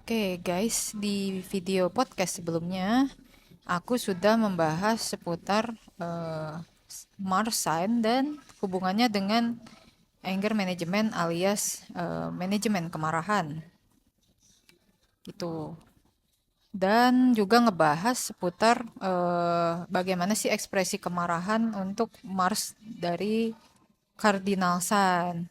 Oke guys, di video podcast sebelumnya aku sudah membahas seputar Mars sign dan hubungannya dengan anger management alias manajemen kemarahan gitu. Dan juga ngebahas seputar bagaimana sih ekspresi kemarahan untuk Mars dari cardinal sign.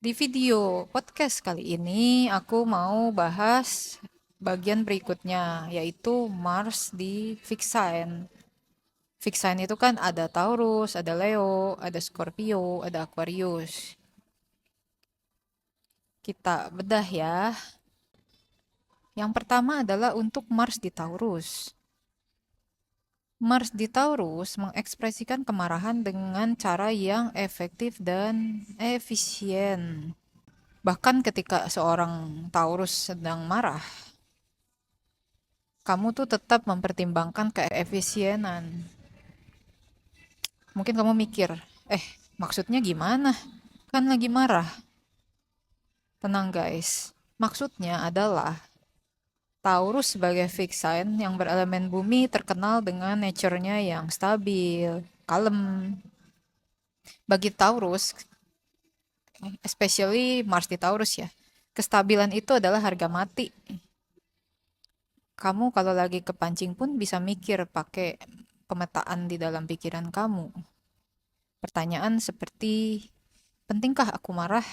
Di video podcast kali ini aku mau bahas bagian berikutnya, yaitu Mars di fixed sign. Fixed sign itu kan ada Taurus, ada Leo, ada Scorpio, ada Aquarius. Kita bedah ya. Yang pertama adalah untuk Mars di Taurus. Mars di Taurus mengekspresikan kemarahan dengan cara yang efektif dan efisien. Bahkan ketika seorang Taurus sedang marah, kamu tuh tetap mempertimbangkan keefisienan. Mungkin kamu mikir, maksudnya gimana? Kan lagi marah. Tenang guys, maksudnya adalah Taurus sebagai fixed sign yang berelemen bumi terkenal dengan nature-nya yang stabil, kalem. Bagi Taurus, especially Mars di Taurus ya, kestabilan itu adalah harga mati. Kamu kalau lagi kepancing pun bisa mikir pakai pemetaan di dalam pikiran kamu. Pertanyaan seperti, pentingkah aku marah?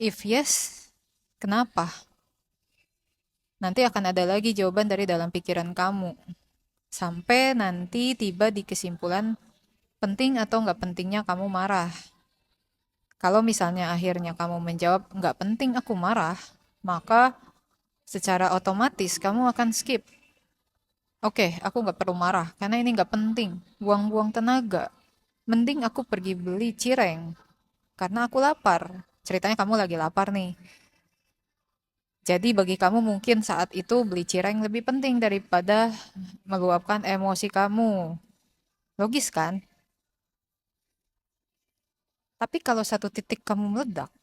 If yes, kenapa? Nanti akan ada lagi jawaban dari dalam pikiran kamu. Sampai nanti tiba di kesimpulan penting atau nggak pentingnya kamu marah. Kalau misalnya akhirnya kamu menjawab nggak penting aku marah, maka secara otomatis kamu akan skip. Oke, aku nggak perlu marah karena ini nggak penting. Buang-buang tenaga. Mending aku pergi beli cireng karena aku lapar. Ceritanya kamu lagi lapar nih. Jadi bagi kamu mungkin saat itu beli cireng lebih penting daripada meluapkan emosi kamu. Logis kan? Tapi kalau satu titik kamu meledak,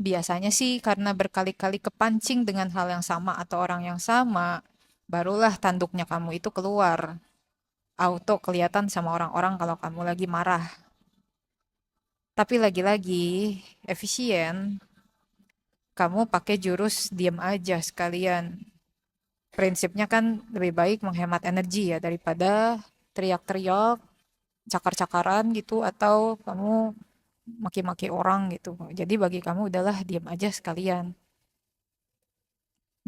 biasanya sih karena berkali-kali kepancing dengan hal yang sama atau orang yang sama, barulah tanduknya kamu itu keluar. Auto kelihatan sama orang-orang kalau kamu lagi marah. Tapi lagi-lagi, efisien, kamu pakai jurus diam aja sekalian. Prinsipnya kan lebih baik menghemat energi ya daripada teriak-teriak, cakar-cakaran gitu atau kamu maki-maki orang gitu. Jadi bagi kamu udahlah diam aja sekalian.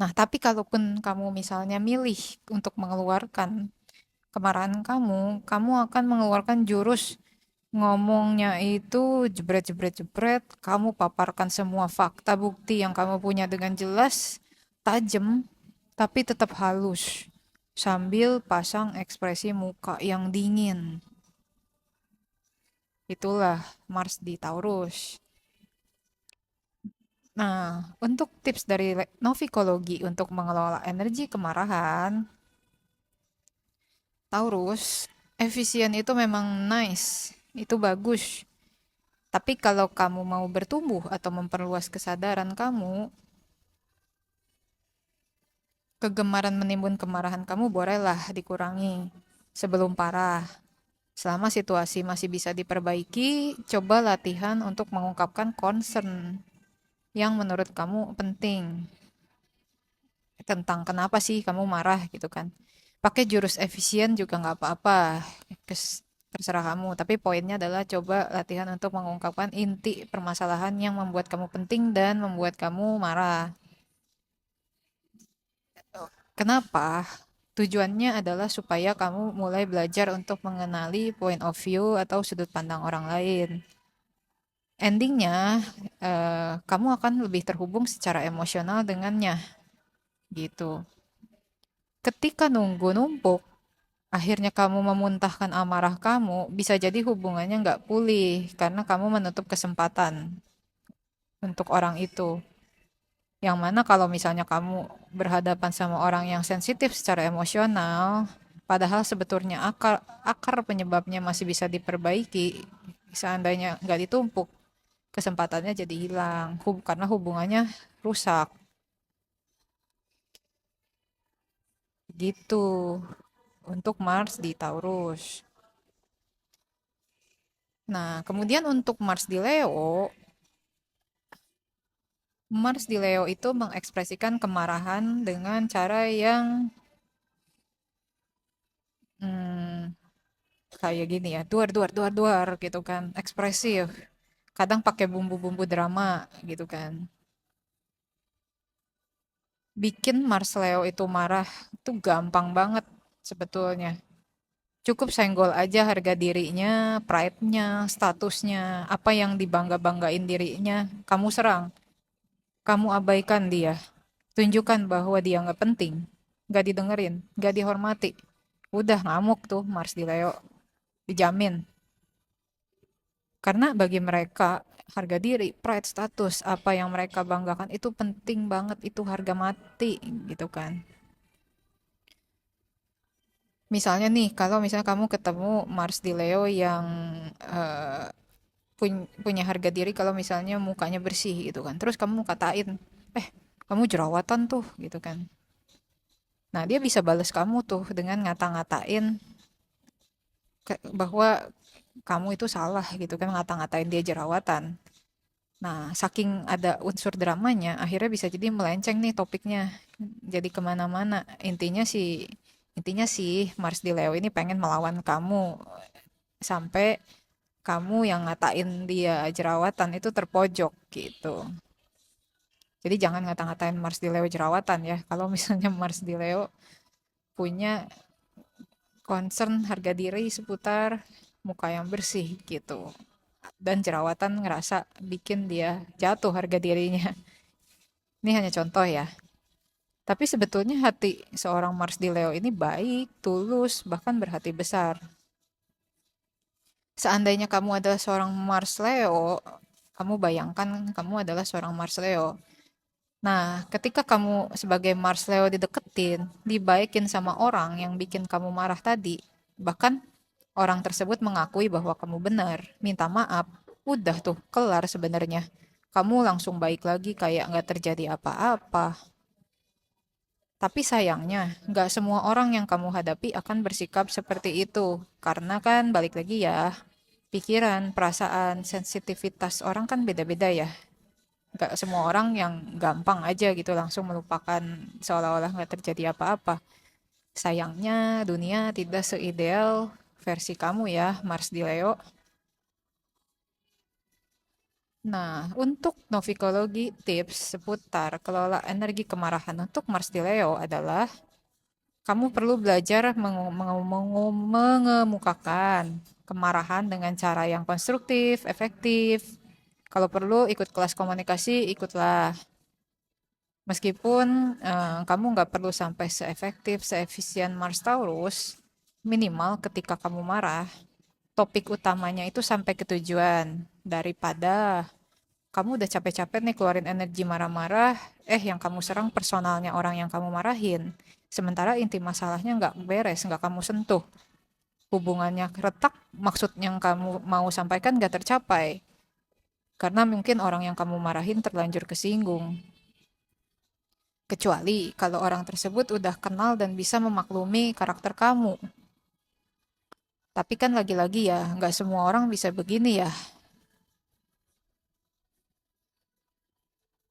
Nah, tapi kalaupun kamu misalnya milih untuk mengeluarkan kemarahan kamu, kamu akan mengeluarkan jurus ngomongnya itu jebret jebret jebret, kamu paparkan semua fakta bukti yang kamu punya dengan jelas, tajam, tapi tetap halus, sambil pasang ekspresi muka yang dingin. Itulah Mars di Taurus. Nah, untuk tips dari Novikologi untuk mengelola energi kemarahan, Taurus, efisien itu memang nice, itu bagus. Tapi kalau kamu mau bertumbuh atau memperluas kesadaran kamu, kegemaran menimbun kemarahan kamu bolehlah dikurangi sebelum parah. Selama situasi masih bisa diperbaiki, coba latihan untuk mengungkapkan concern yang menurut kamu penting tentang kenapa sih kamu marah gitu kan. Pakai jurus efisien juga nggak apa-apa, terserah kamu. Tapi poinnya adalah coba latihan untuk mengungkapkan inti permasalahan yang membuat kamu penting dan membuat kamu marah. Kenapa? Tujuannya adalah supaya kamu mulai belajar untuk mengenali point of view atau sudut pandang orang lain. Endingnya, kamu akan lebih terhubung secara emosional dengannya, gitu. Ketika nunggu numpuk, akhirnya kamu memuntahkan amarah kamu, bisa jadi hubungannya nggak pulih karena kamu menutup kesempatan untuk orang itu. Yang mana kalau misalnya kamu berhadapan sama orang yang sensitif secara emosional, padahal sebetulnya akar penyebabnya masih bisa diperbaiki, seandainya nggak ditumpuk, kesempatannya jadi hilang karena hubungannya rusak gitu untuk Mars di Taurus. Nah, kemudian untuk Mars di Leo, Mars di Leo itu mengekspresikan kemarahan dengan cara yang hmm, kayak gini ya, duar duar duar duar gitu kan, ekspresif. Kadang pakai bumbu-bumbu drama gitu kan. Bikin Mars Leo itu marah itu gampang banget sebetulnya. Cukup senggol aja harga dirinya, pride-nya, statusnya, apa yang dibangga-banggain dirinya, kamu serang, kamu abaikan dia. Tunjukkan bahwa dia nggak penting, nggak didengerin, nggak dihormati. Udah ngamuk tuh Mars di Leo, dijamin. Karena bagi mereka, harga diri, pride, status, apa yang mereka banggakan itu penting banget, itu harga mati gitu kan. Misalnya nih, kalau misalnya kamu ketemu Mars di Leo yang eh, punya harga diri kalau misalnya mukanya bersih gitu kan. Terus kamu katain, eh kamu jerawatan tuh gitu kan. Nah dia bisa balas kamu tuh dengan ngata-ngatain bahwa kamu itu salah gitu kan, ngata-ngatain dia jerawatan. Nah saking ada unsur dramanya, akhirnya bisa jadi melenceng nih topiknya. Jadi kemana-mana. Intinya sih Mars di Leo ini pengen melawan kamu sampai kamu yang ngatain dia jerawatan itu terpojok gitu. Jadi jangan ngata-ngatain Mars di Leo jerawatan ya. Kalau misalnya Mars di Leo punya concern harga diri seputar muka yang bersih gitu. Dan jerawatan ngerasa bikin dia jatuh harga dirinya. Ini hanya contoh ya. Tapi sebetulnya hati seorang Mars di Leo ini baik, tulus, bahkan berhati besar. Seandainya kamu adalah seorang Mars Leo, kamu bayangkan kamu adalah seorang Mars Leo. Nah, ketika kamu sebagai Mars Leo dideketin, dibaikin sama orang yang bikin kamu marah tadi, bahkan orang tersebut mengakui bahwa kamu benar, minta maaf, udah tuh, kelar sebenarnya. Kamu langsung baik lagi kayak nggak terjadi apa-apa. Tapi sayangnya, nggak semua orang yang kamu hadapi akan bersikap seperti itu. Karena kan balik lagi ya, pikiran, perasaan, sensitivitas orang kan beda-beda ya. Nggak semua orang yang gampang aja gitu langsung melupakan seolah-olah nggak terjadi apa-apa. Sayangnya dunia tidak seideal versi kamu ya, Mars di Leo. Nah, untuk novikologi tips seputar kelola energi kemarahan untuk Mars di Leo adalah kamu perlu belajar mengemukakan kemarahan dengan cara yang konstruktif, efektif. Kalau perlu ikut kelas komunikasi, ikutlah. Meskipun kamu nggak perlu sampai seefektif, seefisien Mars Taurus, minimal ketika kamu marah, topik utamanya itu sampai ke tujuan. Daripada kamu udah capek-capek nih keluarin energi marah-marah, yang kamu serang personalnya orang yang kamu marahin. Sementara inti masalahnya nggak beres, nggak kamu sentuh. Hubungannya retak, maksud yang kamu mau sampaikan nggak tercapai. Karena mungkin orang yang kamu marahin terlanjur kesinggung. Kecuali kalau orang tersebut udah kenal dan bisa memaklumi karakter kamu. Tapi kan lagi-lagi ya, nggak semua orang bisa begini ya.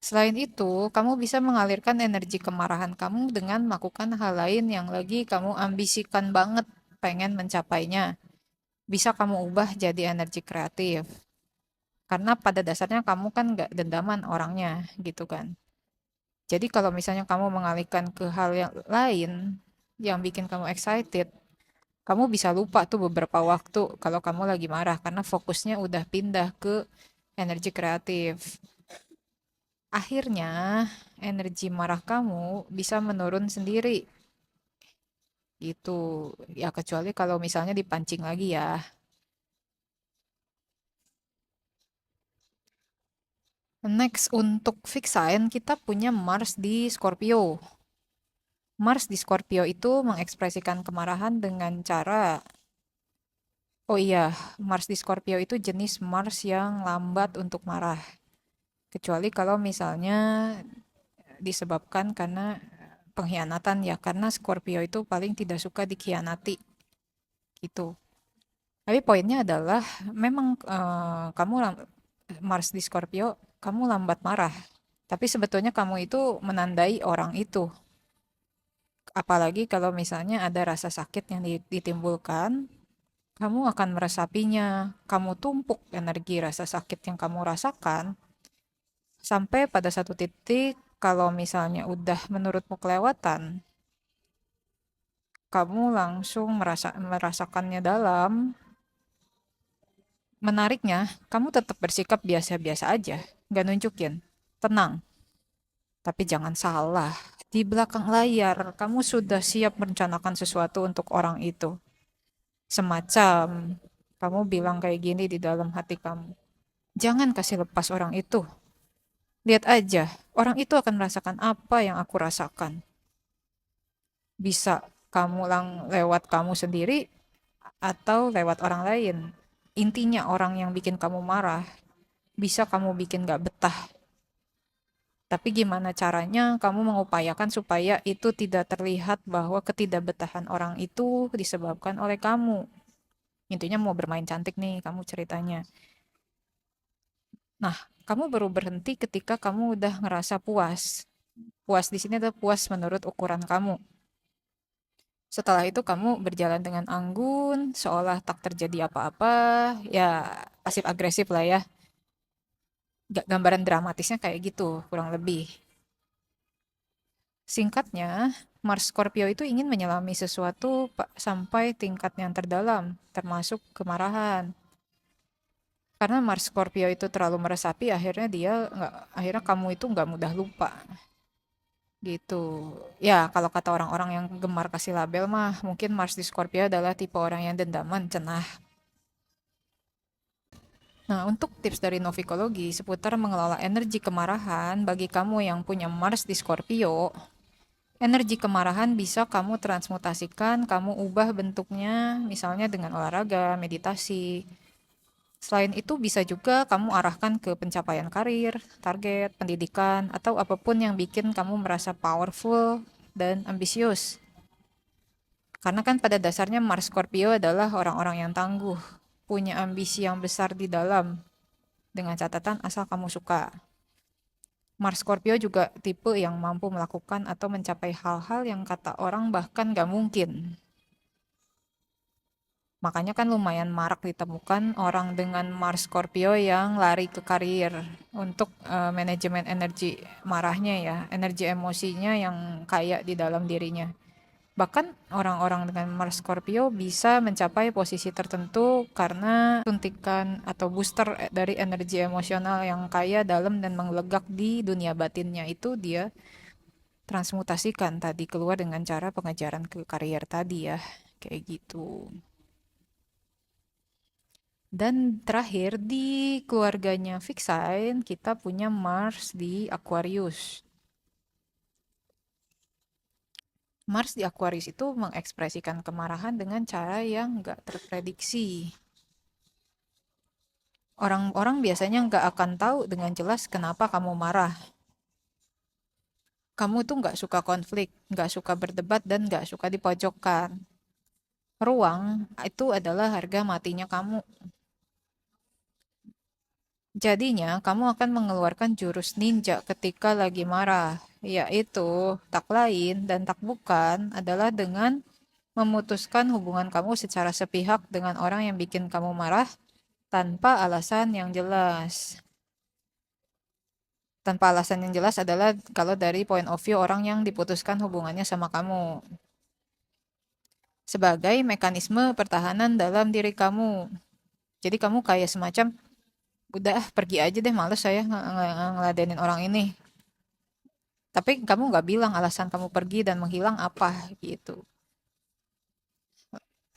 Selain itu, kamu bisa mengalirkan energi kemarahan kamu dengan melakukan hal lain yang lagi kamu ambisikan banget pengen mencapainya. Bisa kamu ubah jadi energi kreatif. Karena pada dasarnya kamu kan nggak dendaman orangnya gitu kan. Jadi kalau misalnya kamu mengalihkan ke hal yang lain yang bikin kamu excited, kamu bisa lupa tuh beberapa waktu kalau kamu lagi marah karena fokusnya udah pindah ke energi kreatif. Akhirnya, energi marah kamu bisa menurun sendiri. Gitu. Ya kecuali kalau misalnya dipancing lagi ya. Next, untuk fix sign kita punya Mars di Scorpio. Mars di Scorpio itu mengekspresikan kemarahan dengan cara Oh iya, Mars di Scorpio itu jenis Mars yang lambat untuk marah. Kecuali kalau misalnya disebabkan karena pengkhianatan ya, karena Scorpio itu paling tidak suka dikhianati gitu. Tapi poinnya adalah memang Mars di Scorpio, kamu lambat marah. Tapi sebetulnya kamu itu menandai orang itu. Apalagi kalau misalnya ada rasa sakit yang ditimbulkan, kamu akan meresapinya. Kamu tumpuk energi rasa sakit yang kamu rasakan sampai pada satu titik kalau misalnya udah menurutmu kelewatan, kamu langsung merasakannya dalam. Menariknya, kamu tetap bersikap biasa-biasa aja, gak nunjukin. Tenang, tapi jangan salah. Di belakang layar, kamu sudah siap merencanakan sesuatu untuk orang itu. Semacam, kamu bilang kayak gini di dalam hati kamu. Jangan kasih lepas orang itu. Lihat aja, orang itu akan merasakan apa yang aku rasakan. Bisa lewat kamu sendiri atau lewat orang lain. Intinya orang yang bikin kamu marah, bisa kamu bikin gak betah. Tapi gimana caranya kamu mengupayakan supaya itu tidak terlihat bahwa ketidakbetahan orang itu disebabkan oleh kamu. Intinya mau bermain cantik nih kamu ceritanya. Nah, kamu baru berhenti ketika kamu udah ngerasa puas. Puas di sini adalah puas menurut ukuran kamu. Setelah itu kamu berjalan dengan anggun, seolah tak terjadi apa-apa, ya pasif agresif lah ya. Gambaran dramatisnya kayak gitu, kurang lebih. Singkatnya, Mars Scorpio itu ingin menyelami sesuatu sampai tingkat yang terdalam, termasuk kemarahan. Karena Mars Scorpio itu terlalu meresapi, akhirnya kamu itu nggak mudah lupa. Gitu. Ya, kalau kata orang-orang yang gemar kasih label mah, mungkin Mars di Scorpio adalah tipe orang yang dendaman, cenah. Nah, untuk tips dari Novikologi seputar mengelola energi kemarahan bagi kamu yang punya Mars di Scorpio, energi kemarahan bisa kamu transmutasikan, kamu ubah bentuknya, misalnya dengan olahraga, meditasi. Selain itu, bisa juga kamu arahkan ke pencapaian karir, target, pendidikan, atau apapun yang bikin kamu merasa powerful dan ambisius. Karena kan pada dasarnya Mars Scorpio adalah orang-orang yang tangguh, punya ambisi yang besar di dalam, dengan catatan asal kamu suka. Mars Scorpio juga tipe yang mampu melakukan atau mencapai hal-hal yang kata orang bahkan gak mungkin. Makanya kan lumayan marak ditemukan orang dengan Mars Scorpio yang lari ke karir untuk manajemen energi marahnya ya, energi emosinya yang kaya di dalam dirinya. Bahkan orang-orang dengan Mars Scorpio bisa mencapai posisi tertentu karena suntikan atau booster dari energi emosional yang kaya dalam dan menglegak di dunia batinnya itu dia transmutasikan tadi keluar dengan cara pengejaran ke karier tadi ya. Kayak gitu. Dan terakhir di keluarganya Fixine kita punya Mars di Aquarius. Mars di Aquarius itu mengekspresikan kemarahan dengan cara yang nggak terprediksi. Orang-orang biasanya nggak akan tahu dengan jelas kenapa kamu marah. Kamu tuh nggak suka konflik, nggak suka berdebat, dan nggak suka dipojokkan. Ruang itu adalah harga matinya kamu. Jadinya, kamu akan mengeluarkan jurus ninja ketika lagi marah, yaitu tak lain dan tak bukan adalah dengan memutuskan hubungan kamu secara sepihak dengan orang yang bikin kamu marah tanpa alasan yang jelas. Tanpa alasan yang jelas adalah kalau dari point of view orang yang diputuskan hubungannya sama kamu. Sebagai mekanisme pertahanan dalam diri kamu. Jadi kamu kayak semacam, udah pergi aja deh, males saya ngeladenin orang ini. Tapi kamu nggak bilang alasan kamu pergi dan menghilang apa gitu.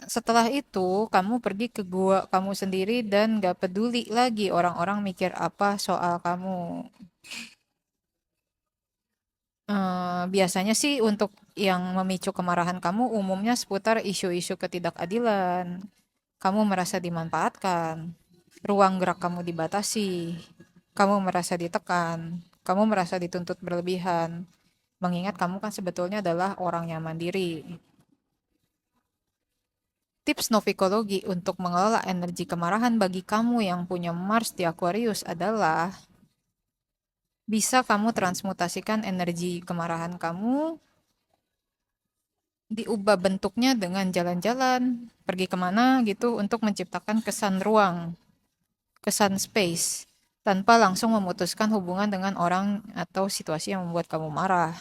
Setelah itu, kamu pergi ke gua kamu sendiri dan nggak peduli lagi orang-orang mikir apa soal kamu. Biasanya sih untuk yang memicu kemarahan kamu umumnya seputar isu-isu ketidakadilan, kamu merasa dimanfaatkan, ruang gerak kamu dibatasi, kamu merasa ditekan, kamu merasa dituntut berlebihan, mengingat kamu kan sebetulnya adalah orang yang mandiri. Tips novikologi untuk mengelola energi kemarahan bagi kamu yang punya Mars di Aquarius adalah bisa kamu transmutasikan energi kemarahan kamu, diubah bentuknya dengan jalan-jalan, pergi kemana gitu untuk menciptakan kesan ruang, kesan space, tanpa langsung memutuskan hubungan dengan orang atau situasi yang membuat kamu marah.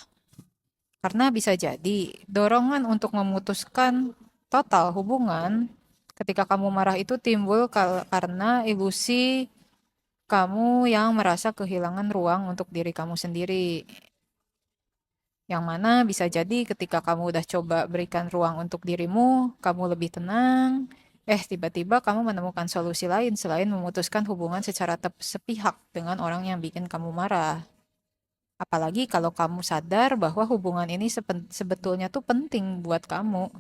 Karena bisa jadi dorongan untuk memutuskan total hubungan ketika kamu marah itu timbul karena ilusi kamu yang merasa kehilangan ruang untuk diri kamu sendiri. Yang mana bisa jadi ketika kamu udah coba berikan ruang untuk dirimu, kamu lebih tenang, tiba-tiba kamu menemukan solusi lain selain memutuskan hubungan secara sepihak dengan orang yang bikin kamu marah. Apalagi kalau kamu sadar bahwa hubungan ini sebetulnya tuh penting buat kamu.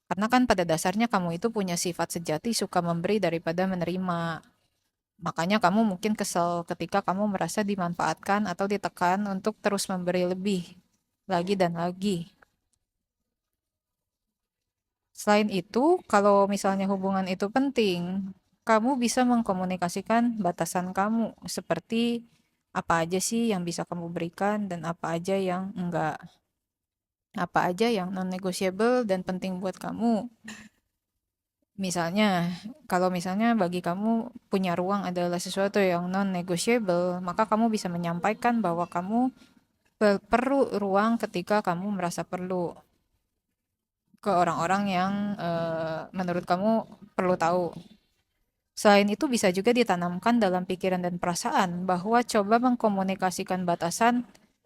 Karena kan pada dasarnya kamu itu punya sifat sejati suka memberi daripada menerima. Makanya kamu mungkin kesel ketika kamu merasa dimanfaatkan atau ditekan untuk terus memberi lebih lagi dan lagi. Selain itu, kalau misalnya hubungan itu penting, kamu bisa mengkomunikasikan batasan kamu seperti apa aja sih yang bisa kamu berikan dan apa aja yang enggak. Apa aja yang non-negotiable dan penting buat kamu. Misalnya, kalau misalnya bagi kamu punya ruang adalah sesuatu yang non-negotiable, maka kamu bisa menyampaikan bahwa kamu perlu ruang ketika kamu merasa perlu ke orang-orang yang menurut kamu perlu tahu. Selain itu bisa juga ditanamkan dalam pikiran dan perasaan bahwa coba mengkomunikasikan batasan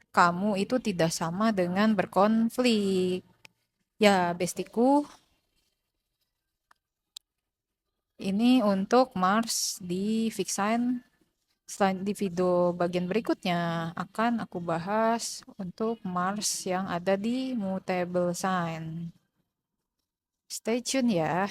kamu itu tidak sama dengan berkonflik. Ya, bestiku, ini untuk Mars di fixed sign. Selain di video bagian berikutnya akan aku bahas untuk Mars yang ada di mutable sign. Stay tune ya.